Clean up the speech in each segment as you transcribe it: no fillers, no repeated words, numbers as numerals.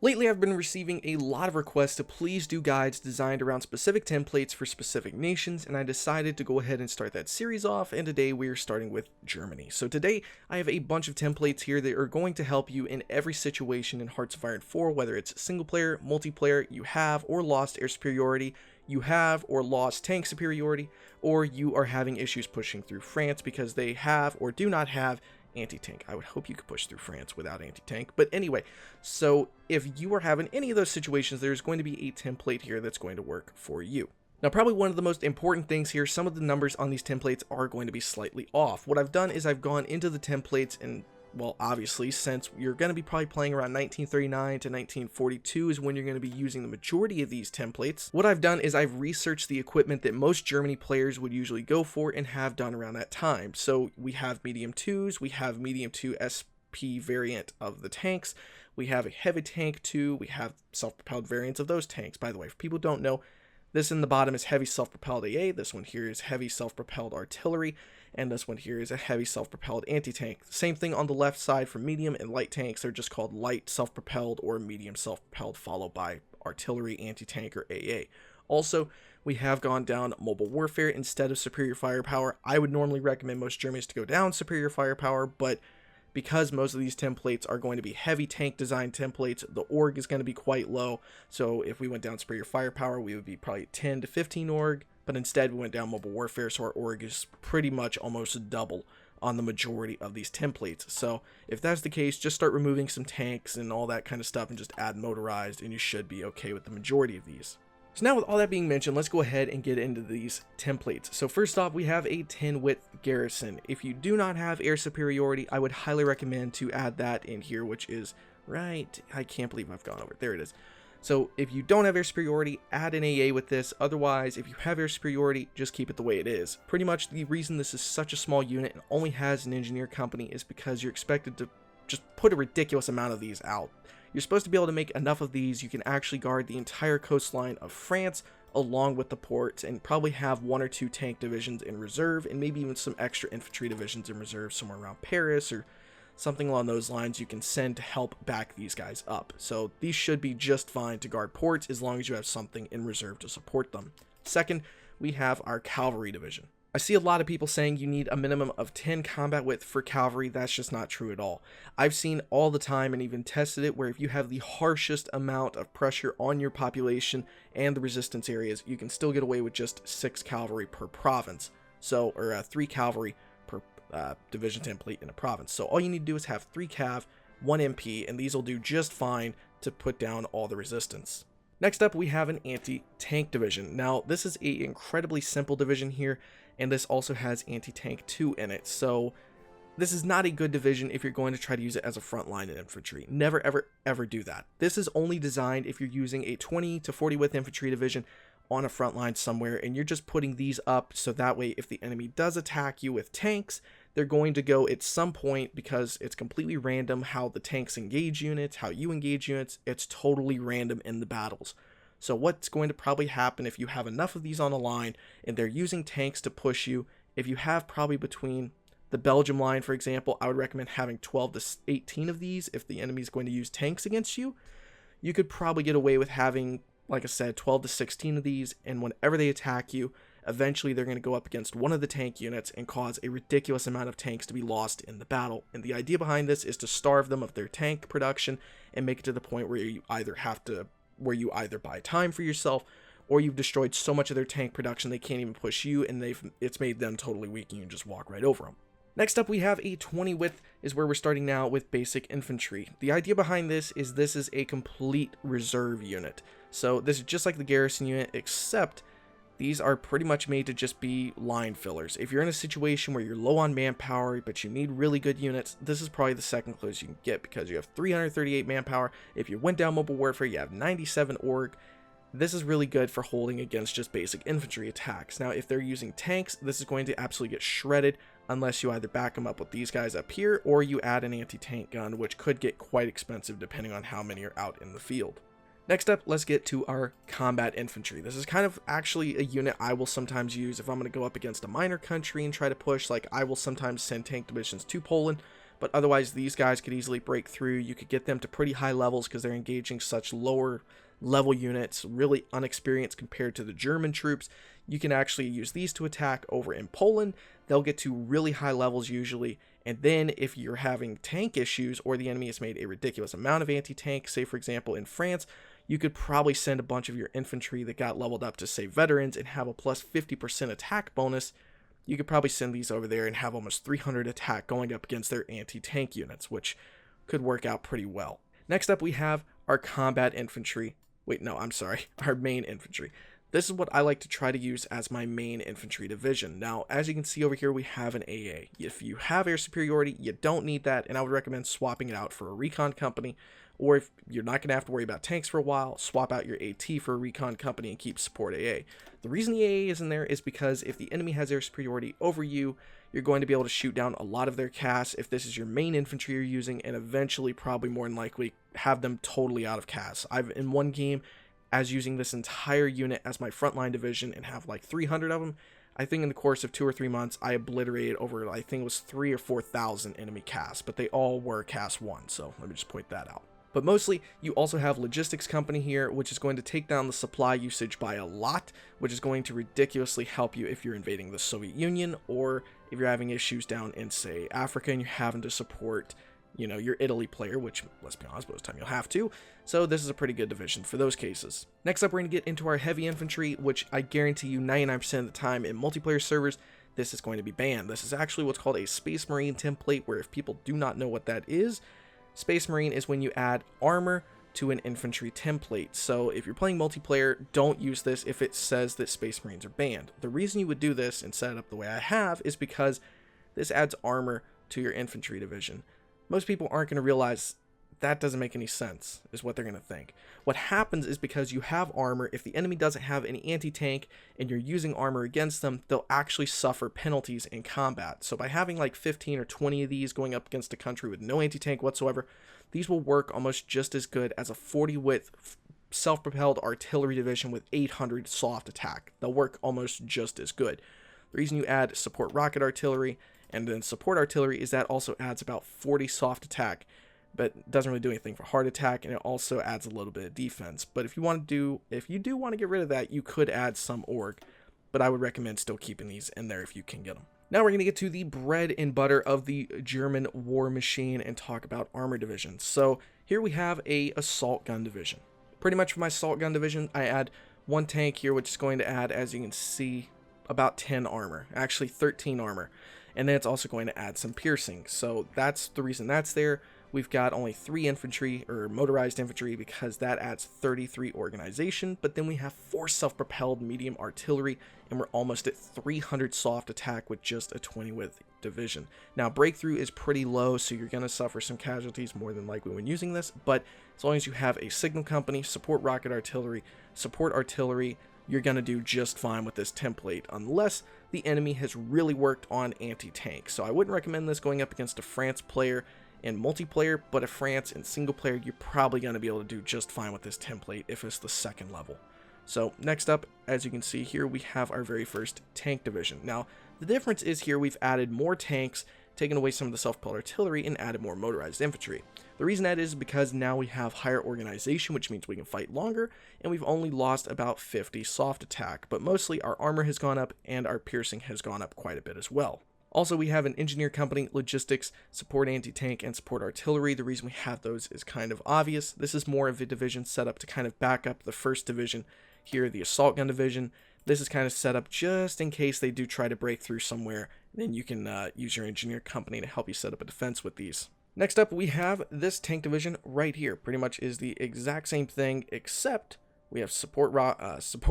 Lately, I've been receiving a lot of requests to please do guides designed around specific templates for specific nations, and I decided to go ahead and start that series off, and today we are starting with Germany. So today, I have a bunch of templates here that are going to help you in every situation in Hearts of Iron 4, whether it's single player, multiplayer, you have or lost air superiority, you have or lost tank superiority, or you are having issues pushing through France because they have or do not have anti-tank. I would hope you could push through France without anti-tank, but anyway, so if you are having any of those situations, there's going to be a template here that's going to work for you. Now, probably one of the most important things here, some of the numbers on these templates are going to be slightly off. What I've done is I've gone into the templates and, well, obviously, since you're going to be probably playing around 1939 to 1942 is when you're going to be using the majority of these templates, what I've done is I've researched the equipment that most Germany players would usually go for and have done around that time. So we have medium 2s, we have medium 2 SP variant of the tanks, we have a heavy tank 2, we have self-propelled variants of those tanks. By the way, if people don't know, this in the bottom is heavy self-propelled AA, this one here is heavy self-propelled artillery, and this one here is a heavy self-propelled anti-tank. Same thing on the left side for medium and light tanks, they're just called light self-propelled or medium self-propelled, followed by artillery, anti-tank, or AA. Also, we have gone down mobile warfare instead of superior firepower. I would normally recommend most Germans to go down superior firepower, but because most of these templates are going to be heavy tank design templates, the org is going to be quite low. So if we went down superior firepower, we would be probably 10 to 15 org, but instead we went down mobile warfare, so our org is pretty much almost double on the majority of these templates. So if that's the case, just start removing some tanks and all that kind of stuff and just add motorized, and you should be okay with the majority of these. So now with all that being mentioned, let's go ahead and get into these templates. So first off, we have a 10 width Garrison. If you do not have air superiority, I would highly recommend to add that in here, which is right, I can't believe I've gone over it. There it is. So if you don't have air superiority, add an AA with this. Otherwise, if you have air superiority, just keep it the way it is. Pretty much the reason this is such a small unit and only has an engineer company is because you're expected to just put a ridiculous amount of these out. You're supposed to be able to make enough of these you can actually guard the entire coastline of France along with the ports, and probably have 1 or 2 tank divisions in reserve and maybe even some extra infantry divisions in reserve somewhere around Paris or something along those lines you can send to help back these guys up. So these should be just fine to guard ports as long as you have something in reserve to support them. Second, we have our cavalry division. I see a lot of people saying you need a minimum of 10 combat width for cavalry. That's just not true at all. I've seen all the time and even tested it where if you have the harshest amount of pressure on your population and the resistance areas, you can still get away with just 6 cavalry per province. So, or 3 cavalry per division template in a province. So all you need to do is have 3 cav, 1 MP, and these will do just fine to put down all the resistance. Next up, we have an anti-tank division. Now, this is an incredibly simple division here, and this also has anti-tank 2 in it. So this is not a good division if you're going to try to use it as a frontline in infantry. Never, ever, ever do that. This is only designed if you're using a 20 to 40 width infantry division on a front line somewhere, and you're just putting these up so that way if the enemy does attack you with tanks, they're going to go at some point, because it's completely random how the tanks engage units, how you engage units, it's totally random in the battles. So what's going to probably happen if you have enough of these on a line and they're using tanks to push you, if you have probably between the Belgium line, for example, I would recommend having 12 to 18 of these if the enemy is going to use tanks against you. You could probably get away with having, like I said, 12 to 16 of these, and whenever they attack you, eventually they're going to go up against one of the tank units and cause a ridiculous amount of tanks to be lost in the battle. And the idea behind this is to starve them of their tank production and make it to the point where you either buy time for yourself, or you've destroyed so much of their tank production they can't even push you, and it's made them totally weak and you can just walk right over them. Next up, we have a 20 width, is where we're starting now with basic infantry. The idea behind this is a complete reserve unit. So this is just like the Garrison unit, except these are pretty much made to just be line fillers. If you're in a situation where you're low on manpower, but you need really good units, this is probably the second closest you can get, because you have 338 manpower. If you went down mobile warfare, you have 97 org. This is really good for holding against just basic infantry attacks. Now, if they're using tanks, this is going to absolutely get shredded unless you either back them up with these guys up here, or you add an anti-tank gun, which could get quite expensive depending on how many are out in the field. Next up, let's get to our combat infantry. This is kind of actually a unit I will sometimes use if I'm going to go up against a minor country and try to push. Like, I will sometimes send tank divisions to Poland, but otherwise these guys could easily break through. You could get them to pretty high levels because they're engaging such lower level units, really unexperienced compared to the German troops. You can actually use these to attack over in Poland. They'll get to really high levels usually, and then if you're having tank issues or the enemy has made a ridiculous amount of anti-tank, say for example in France, you could probably send a bunch of your infantry that got leveled up to, say, veterans and have a plus 50% attack bonus. You could probably send these over there and have almost 300 attack going up against their anti-tank units, which could work out pretty well. Next up, we have our combat infantry. Wait, no, I'm sorry, our main infantry. This is what I like to try to use as my main infantry division. Now, as you can see over here, we have an AA. If you have air superiority, you don't need that, and I would recommend swapping it out for a recon company. Or if you're not going to have to worry about tanks for a while, swap out your AT for a recon company and keep support AA. The reason the AA is in there is because if the enemy has air superiority over you, you're going to be able to shoot down a lot of their CAS if this is your main infantry you're using, and eventually, probably more than likely, have them totally out of CAS. I've, in one game, as using this entire unit as my frontline division and have like 300 of them, I think in the course of 2 or 3 months, I obliterated over, I think it was 3,000 or 4,000 enemy CAS, but they all were CAS 1, so let me just point that out. But mostly, you also have logistics company here, which is going to take down the supply usage by a lot, which is going to ridiculously help you if you're invading the Soviet Union, or if you're having issues down in, say, Africa and you're having to support, you know, your Italy player, which, let's be honest, most of the time you'll have to. So this is a pretty good division for those cases. Next up, we're going to get into our heavy infantry, which I guarantee you 99% of the time in multiplayer servers, this is going to be banned. This is actually what's called a Space Marine template, where if people do not know what that is, Space Marine is when you add armor to an infantry template. So if you're playing multiplayer, don't use this if it says that Space Marines are banned. The reason you would do this and set it up the way I have is because this adds armor to your infantry division. Most people aren't going to realize that doesn't make any sense, is what they're going to think. What happens is because you have armor, if the enemy doesn't have any anti-tank and you're using armor against them, they'll actually suffer penalties in combat. So by having like 15 or 20 of these going up against a country with no anti-tank whatsoever, these will work almost just as good as a 40-width self-propelled artillery division with 800 soft attack. They'll work almost just as good. The reason you add support rocket artillery and then support artillery is that also adds about 40 soft attack, but doesn't really do anything for hard attack, and it also adds a little bit of defense. But if you do want to get rid of that, you could add some org, but I would recommend still keeping these in there if you can get them. Now we're going to get to the bread and butter of the German war machine and talk about armor divisions. So here we have a assault gun division. Pretty much for my assault gun division, I add one tank here, which is going to add, as you can see, about 10 armor, actually 13 armor. And then it's also going to add some piercing. So that's the reason that's there. We've got only 3 infantry, or motorized infantry, because that adds 33 organization, but then we have 4 self-propelled medium artillery, and we're almost at 300 soft attack with just a 20-width division. Now, breakthrough is pretty low, so you're going to suffer some casualties more than likely when using this, but as long as you have a signal company, support rocket artillery, support artillery, you're going to do just fine with this template, unless the enemy has really worked on anti-tank. So I wouldn't recommend this going up against a France player in multiplayer, but if France in single player, you're probably going to be able to do just fine with this template if it's the second level. So next up, as you can see here, we have our very first tank division. Now, the difference is here we've added more tanks, taken away some of the self-propelled artillery, and added more motorized infantry. The reason that is because now we have higher organization, which means we can fight longer, and we've only lost about 50 soft attack, but mostly our armor has gone up and our piercing has gone up quite a bit as well. Also, we have an engineer company, logistics, support anti-tank, and support artillery. The reason we have those is kind of obvious. This is more of a division set up to kind of back up the first division here, the assault gun division. This is kind of set up just in case they do try to break through somewhere. Then you can use your engineer company to help you set up a defense with these. Next up, we have this tank division right here. Pretty much is the exact same thing, except we have support rocket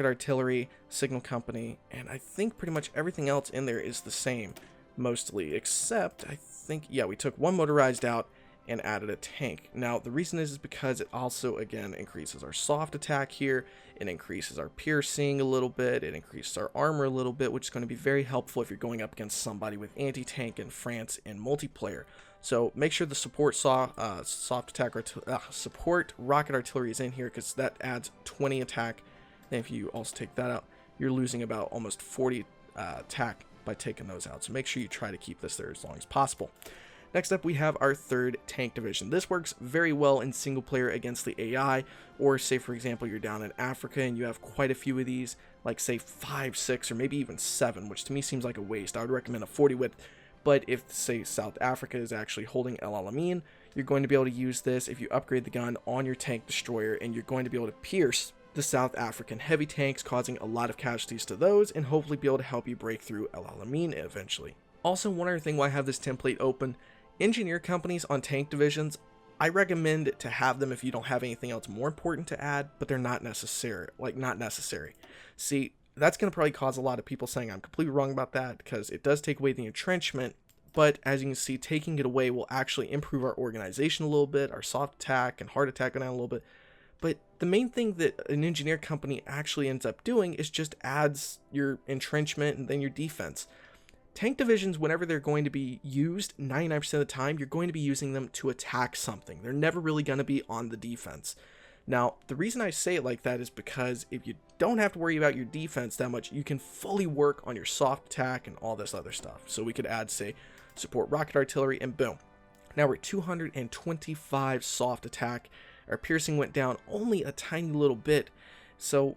artillery, signal company, and I think pretty much everything else in there is the same, mostly, except I think, yeah, we took one motorized out and added a tank. Now, the reason is because it also, again, increases our soft attack here, it increases our piercing a little bit, it increases our armor a little bit, which is going to be very helpful if you're going up against somebody with anti-tank in France in multiplayer. So make sure the support support rocket artillery is in here, because that adds 20 attack. And if you also take that out, you're losing about almost 40 attack by taking those out. So make sure you try to keep this there as long as possible. Next up, we have our third tank division. This works very well in single player against the AI, or say for example you're down in Africa and you have quite a few of these, like say 5, 6, or maybe even 7, which to me seems like a waste. I would recommend a 40 width, but if say South Africa is actually holding El Alamein, you're going to be able to use this if you upgrade the gun on your tank destroyer, and you're going to be able to pierce the South African heavy tanks, causing a lot of casualties to those, and hopefully be able to help you break through El Alamein eventually. Also, one other thing why I have this template open, engineer companies on tank divisions, I recommend to have them if you don't have anything else more important to add, but they're not necessary. See, that's going to probably cause a lot of people saying I'm completely wrong about that, because it does take away the entrenchment, but as you can see, taking it away will actually improve our organization a little bit, our soft attack and hard attack go down a little bit. But the main thing that an engineer company actually ends up doing is just adds your entrenchment and then your defense. Tank divisions, whenever they're going to be used, 99% of the time, you're going to be using them to attack something. They're never really going to be on the defense. Now, the reason I say it like that is because if you don't have to worry about your defense that much, you can fully work on your soft attack and all this other stuff. So we could add, say, support rocket artillery, and boom. Now we're 225 soft attack. Our piercing went down only a tiny little bit. So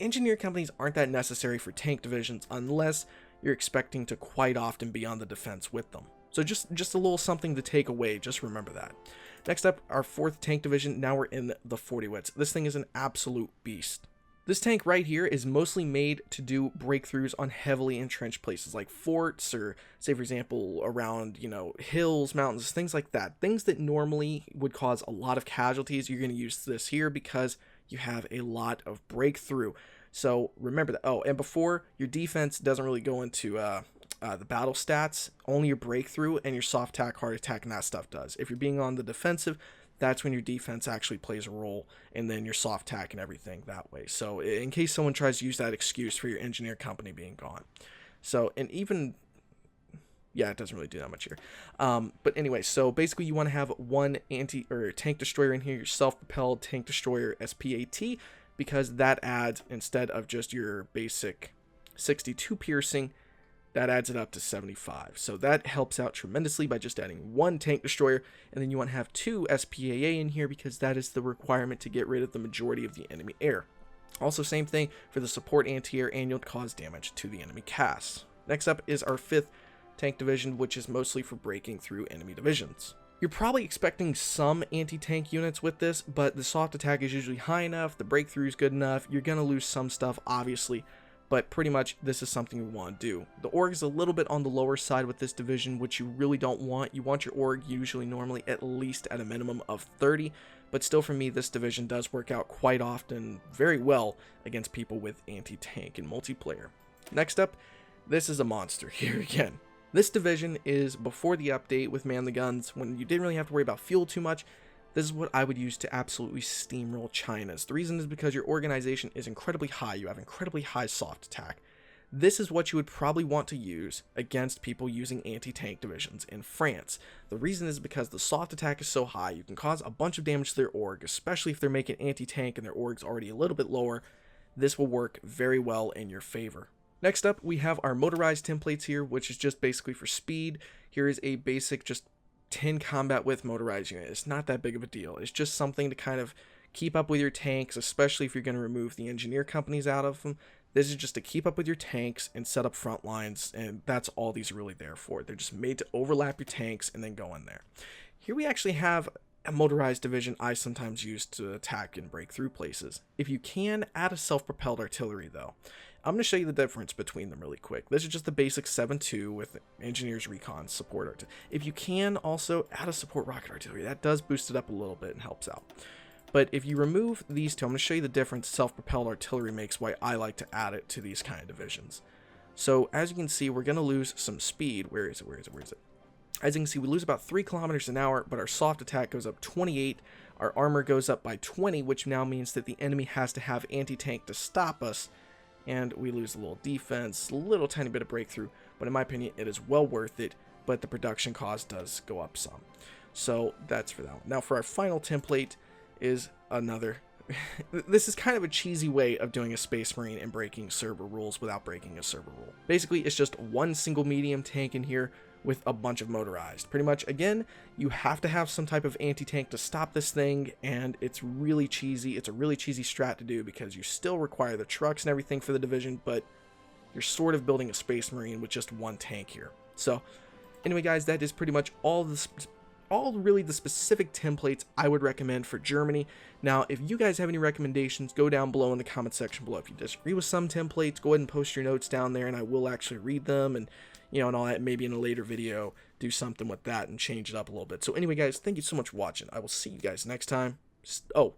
engineer companies aren't that necessary for tank divisions unless you're expecting to quite often be on the defense with them. So just a little something to take away, just remember that. Next up, our fourth tank division, now we're in the 40 wits. This thing is an absolute beast. This tank right here is mostly made to do breakthroughs on heavily entrenched places like forts, or say for example around, hills, mountains, things like that. Things that normally would cause a lot of casualties, you're going to use this here because you have a lot of breakthrough. So remember that. Oh, and before, your defense doesn't really go into the battle stats, only your breakthrough and your soft attack, hard attack, and that stuff does. If you're being on the defensive, that's when your defense actually plays a role, and then your soft attack and everything that way. So in case someone tries to use that excuse for your engineer company being gone. So, and even, yeah, it doesn't really do that much here. But anyway, so basically you want to have one tank destroyer in here, your self-propelled tank destroyer SPAT, because that adds, instead of just your basic 62 piercing, that adds it up to 75. So that helps out tremendously by just adding one tank destroyer, and then you want to have 2 SPAA in here because that is the requirement to get rid of the majority of the enemy air. Also, same thing for the support anti-air, and you'll cause damage to the enemy casts. Next up is our 5th tank division, which is mostly for breaking through enemy divisions. You're probably expecting some anti-tank units with this, but the soft attack is usually high enough, the breakthrough is good enough, you're going to lose some stuff obviously, but pretty much this is something we want to do. The org is a little bit on the lower side with this division, which you really don't want. You want your org usually normally at least at a minimum of 30, but still for me this division does work out quite often very well against people with anti-tank and multiplayer. Next up, this is a monster here again. This division is before the update with Man the Guns, when you didn't really have to worry about fuel too much. This is what I would use to absolutely steamroll China's. The reason is because your organization is incredibly high. You have incredibly high soft attack. This is what you would probably want to use against people using anti-tank divisions in France. The reason is because the soft attack is so high, you can cause a bunch of damage to their org, especially if they're making anti-tank and their org's already a little bit lower. This will work very well in your favor. Next up, we have our motorized templates here, which is just basically for speed. Here is a basic just 10 combat with motorized unit. It's not that big of a deal. It's just something to kind of keep up with your tanks, especially if you're going to remove the engineer companies out of them. This is just to keep up with your tanks and set up front lines, and that's all these are really there for. They're just made to overlap your tanks and then go in there. Here we actually have a motorized division I sometimes use to attack and break through places. If you can, add a self-propelled artillery though. I'm going to show you the difference between them really quick. This is just the basic 7.2 with engineers recon support artillery. If you can, also add a support rocket artillery. That does boost it up a little bit and helps out. But if you remove these two, I'm going to show you the difference self-propelled artillery makes, why I like to add it to these kind of divisions. So as you can see, we're going to lose some speed. Where is it? As you can see, we lose about 3 kilometers an hour, but our soft attack goes up 28. Our armor goes up by 20, which now means that the enemy has to have anti-tank to stop us. And we lose a little defense, a little tiny bit of breakthrough, but in my opinion, it is well worth it, but the production cost does go up some. So that's for that one. Now for our final template is another this is kind of a cheesy way of doing a Space Marine and breaking server rules without breaking a server rule. Basically, it's just one single medium tank in here with a bunch of motorized. Pretty much, again, you have to have some type of anti-tank to stop this thing, and it's really cheesy. It's a really cheesy strat to do because you still require the trucks and everything for the division, but you're sort of building a Space Marine with just one tank here. So, anyway, guys, that is pretty much all really the specific templates I would recommend for Germany. Now, if you guys have any recommendations, go down below in the comment section below. If you disagree with some templates, go ahead and post your notes down there, and I will actually read them, and and all that. Maybe in a later video, do something with that and change it up a little bit. So anyway, guys, thank you so much for watching. I will see you guys next time. Oh,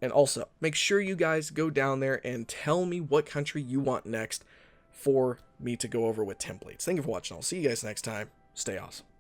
and also, make sure you guys go down there and tell me what country you want next for me to go over with templates. Thank you for watching. I'll see you guys next time. Stay awesome.